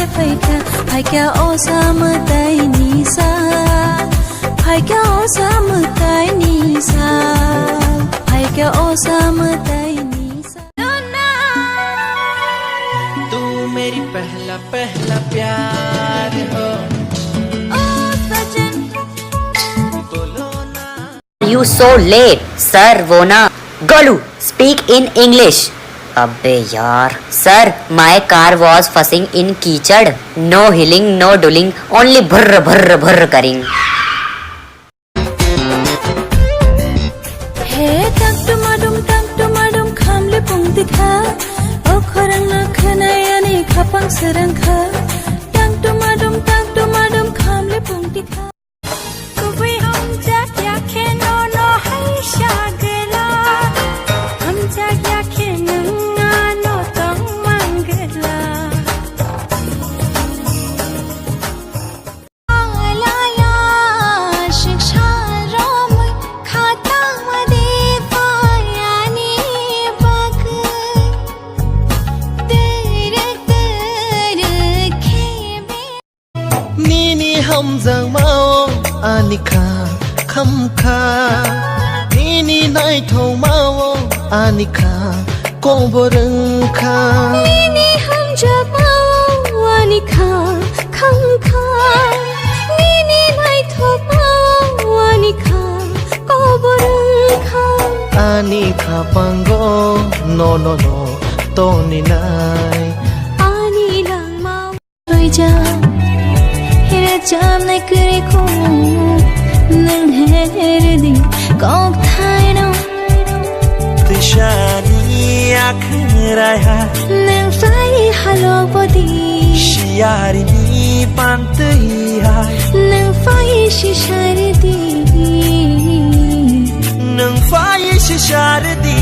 Faika osamutai nisa Faika osamutai nisa Faika osamutai nisa तू मेरी पहला पहला प्यार हो You so late, sir. वो ना गोलू speak in English. अबे यार sir, my car was fussing in कीचड़. No hilling, no dulling, only भर्र भर्र भर्र करिंग. Hey, tang tu madum khamle pung dikha. O khorang na khanayani khapang serang kha. Tang tu madum khamle pung dikha. Kubi hum jak ya ke no hai shagla. Hum jak ya ke nanga no tong mangla. Alaya shiksha ram khata made payani bak. Tere tere khebe. Nini hamzang mao anika khamkha Nini nai thau mao anika koborang kha Nini hum jabao anika khamkha Nini nai thopao anika koborang kha anika pango no to ni nai Ani lang mau Thôi cha Hira cham nai kare ko Nang her di Kok thai no Tishani akhirai ha Nang fai halo body Shiyari ni pantai ha Nang fai shishar di Nang fai shishardi